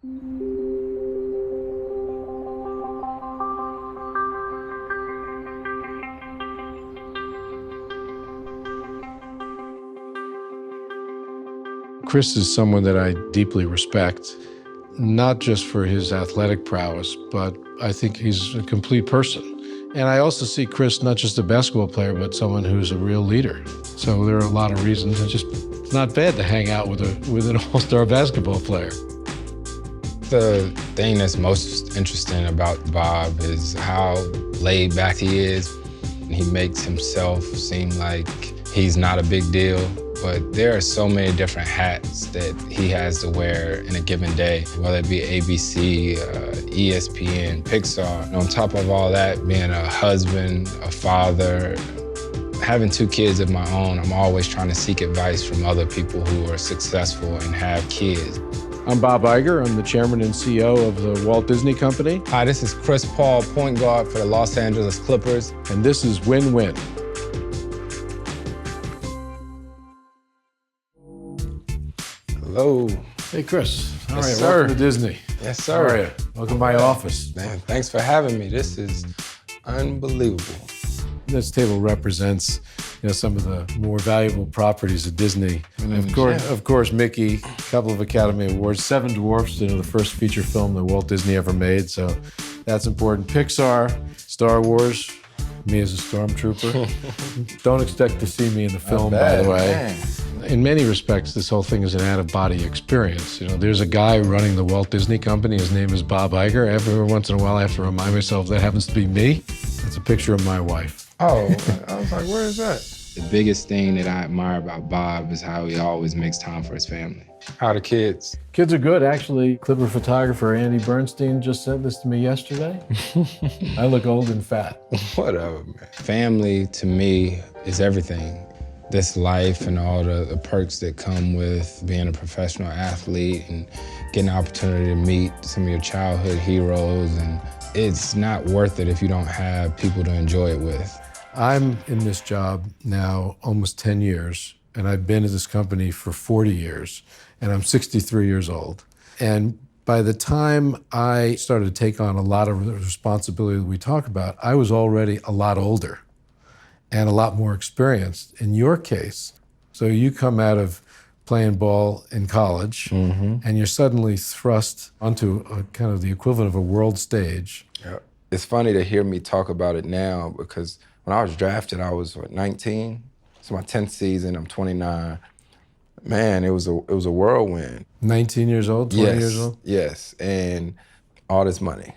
Chris is someone that I deeply respect, not just for his athletic prowess, but I think he's a complete person. And I also see Chris not just a basketball player, but someone who's a real leader. So there are a lot of reasons. It's not bad to hang out with an all-star basketball player. The thing that's most interesting about Bob is how laid back he is. He makes himself seem like he's not a big deal. But there are so many different hats that he has to wear in a given day, whether it be ABC, ESPN, Pixar. And on top of all that, being a husband, a father, having 2 kids of my own, I'm always trying to seek advice from other people who are successful and have kids. I'm Bob Iger. I'm the chairman and CEO of the Walt Disney Company. Hi, this is Chris Paul, point guard for the Los Angeles Clippers. And this is Win-Win. Hello. Hey, Chris. All Yes, right, sir. welcome to Disney. Yes, sir. How are you? Welcome to my office. Man, thanks for having me. This is unbelievable. This table represents, some of the more valuable properties of Disney. And of course, Mickey, a couple of Academy Awards, 7 Dwarfs, the first feature film that Walt Disney ever made. So that's important. Pixar, Star Wars, me as a stormtrooper. Don't expect to see me in the film, by the way. Man. In many respects, this whole thing is an out-of-body experience. There's a guy running the Walt Disney Company. His name is Bob Iger. Every once in a while, I have to remind myself that happens to be me. It's a picture of my wife. Oh, I was like, where is that? The biggest thing that I admire about Bob is how he always makes time for his family. How are the kids? Kids are good, actually. Clipper photographer Andy Bernstein just sent this to me yesterday. I look old and fat. Whatever, man. Family, to me, is everything. This life and all the perks that come with being a professional athlete and getting the opportunity to meet some of your childhood heroes. And it's not worth it if you don't have people to enjoy it with. I'm in this job now almost 10 years, and I've been at this company for 40 years, and I'm 63 years old. And by the time I started to take on a lot of the responsibility that we talk about, I was already a lot older and a lot more experienced. In your case, so you come out of playing ball in college, and you're suddenly thrust onto a kind of the equivalent of a world stage. Yeah. It's funny to hear me talk about it now because when I was drafted, I was 19. It's my 10th season. I'm 29. Man, it was a whirlwind. 19 years old, 20 years old? Yes, and all this money.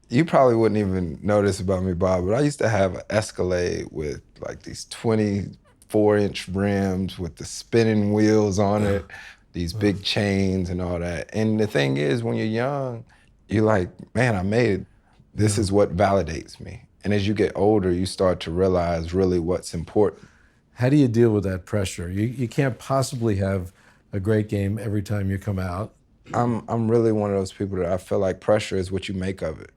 You probably wouldn't even know this about me, Bob, but I used to have an Escalade with like these 24-inch rims with the spinning wheels on it, these big chains and all that. And the thing is, when you're young, you're like, man, I made it. This is what validates me. And as you get older, you start to realize really what's important. How do you deal with that pressure? You can't possibly have a great game every time you come out. I'm really one of those people that I feel like pressure is what you make of it.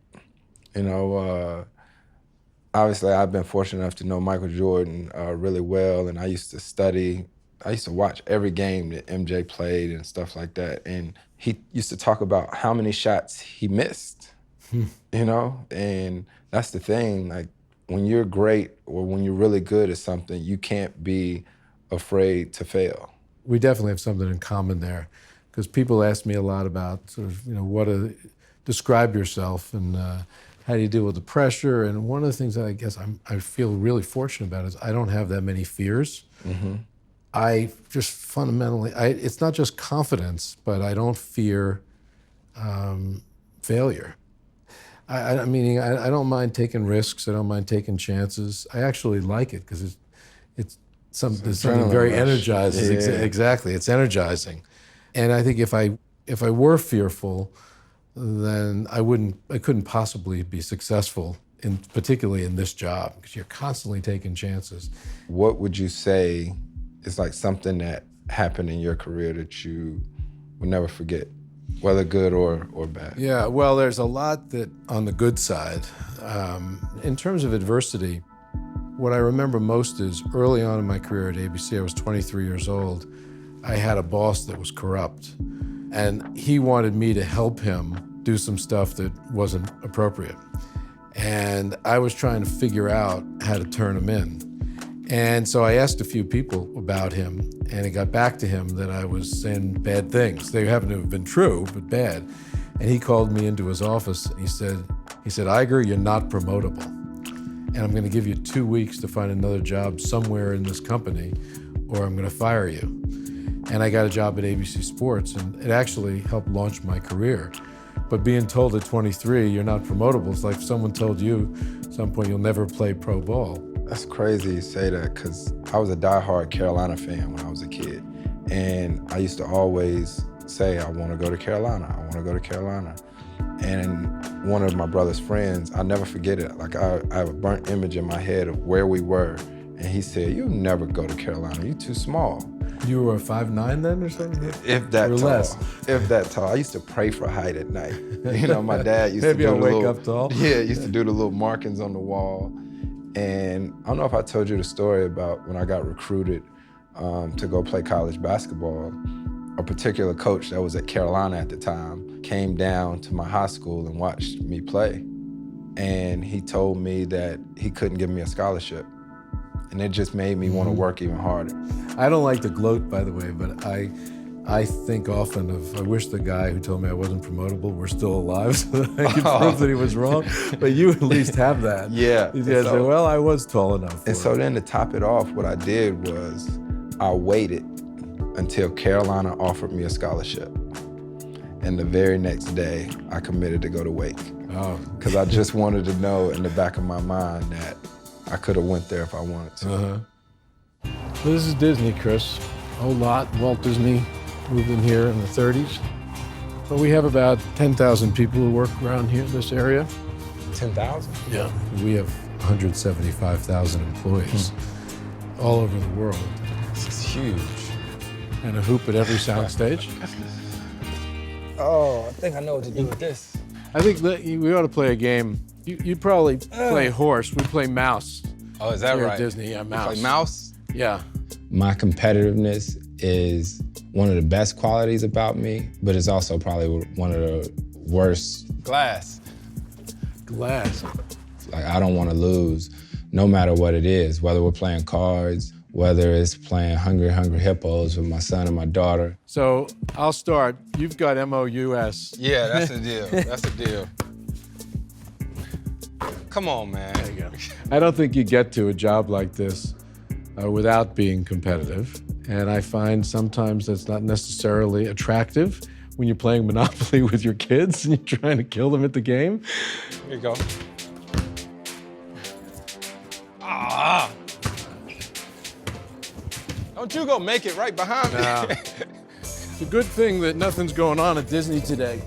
Obviously I've been fortunate enough to know Michael Jordan really well, and I used to watch every game that MJ played and stuff like that. And he used to talk about how many shots he missed, and that's the thing, like when you're great or when you're really good at something, you can't be afraid to fail. We definitely have something in common there, because people ask me a lot about sort of, describe yourself and how do you deal with the pressure? And one of the things that I guess I feel really fortunate about is I don't have that many fears. I just fundamentally, it's not just confidence, but I don't fear failure. Meaning I don't mind taking risks. I don't mind taking chances. I actually like it because there's something very energizing. Yeah. Exactly, it's energizing. And I think if I were fearful, then I couldn't possibly be successful, particularly in this job, because you're constantly taking chances. What would you say is like something that happened in your career that you would never forget, whether good or bad? Yeah, well, there's a lot that on the good side. In terms of adversity, what I remember most is early on in my career at ABC, I was 23 years old. I had a boss that was corrupt. And he wanted me to help him do some stuff that wasn't appropriate. And I was trying to figure out how to turn him in. And so I asked a few people about him, and it got back to him that I was saying bad things. They happen to have been true, but bad. And he called me into his office, and he said, Iger, you're not promotable. And I'm gonna give you 2 weeks to find another job somewhere in this company, or I'm gonna fire you. And I got a job at ABC Sports, and it actually helped launch my career. But being told at 23, you're not promotable, it's like if someone told you at some point you'll never play pro ball. That's crazy you say that, because I was a diehard Carolina fan when I was a kid. And I used to always say, I want to go to Carolina, I want to go to Carolina. And one of my brother's friends, I'll never forget it, like I have a burnt image in my head of where we were. And he said, you'll never go to Carolina, you're too small. You were 5'9" then or something? If that or tall. Less. If that tall. I used to pray for height at night. You know, my dad used Maybe to do I'll the wake little, up tall. Yeah, used to do the little markings on the wall. And I don't know if I told you the story about when I got recruited to go play college basketball. A particular coach that was at Carolina at the time came down to my high school and watched me play. And he told me that he couldn't give me a scholarship. And it just made me want to work even harder. I don't like to gloat, by the way, but I think often of, I wish the guy who told me I wasn't promotable were still alive so that I could prove that he was wrong. But you at least have that. Yeah. You guys say, well, I was tall enough. And so then to top it off, what I did was I waited until Carolina offered me a scholarship. And the very next day, I committed to go to Wake. Oh. Because I just wanted to know in the back of my mind that I could have went there if I wanted to. So this is Disney, Chris. A whole lot. Walt Disney moved in here in the 30s. But we have about 10,000 people who work around here in this area. 10,000? Yeah. We have 175,000 employees all over the world. This is huge. And a hoop at every soundstage. Oh, I think I know what to do with this. I think that we ought to play a game. You probably play horse. We play mouse. Oh, is that Here right? at Disney, yeah, mouse. Like mouse? Yeah. My competitiveness is one of the best qualities about me, but it's also probably one of the worst. Glass. Glass. Like, I don't want to lose, no matter what it is, whether we're playing cards, whether it's playing Hungry Hungry Hippos with my son and my daughter. So I'll start. You've got MOUS. Yeah, that's a deal. That's a deal. Come on, man. There you go. I don't think you get to a job like this without being competitive. And I find sometimes that's not necessarily attractive when you're playing Monopoly with your kids and you're trying to kill them at the game. Here you go. Ah! Don't you go make it right behind me. No. It's a good thing that nothing's going on at Disney today.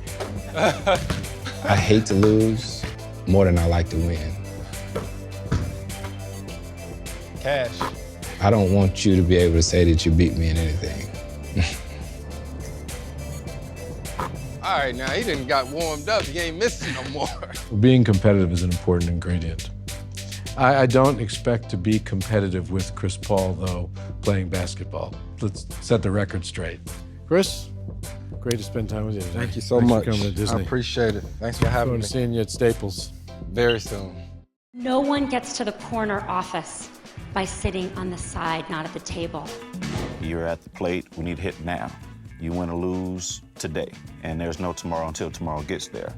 I hate to lose more than I like to win. Cash. I don't want you to be able to say that you beat me in anything. All right, now he done got warmed up. He ain't missing no more. Being competitive is an important ingredient. I don't expect to be competitive with Chris Paul, though, playing basketball. Let's set the record straight. Chris, great to spend time with you today. Thank you so Thanks much. for coming to Disney. I appreciate it. Thanks for Look having forward me. to seeing you at Staples. Very soon. No one gets to the corner office by sitting on the side, not at the table. You're at the plate. We need to hit now. You win or lose today, and there's no tomorrow until tomorrow gets there.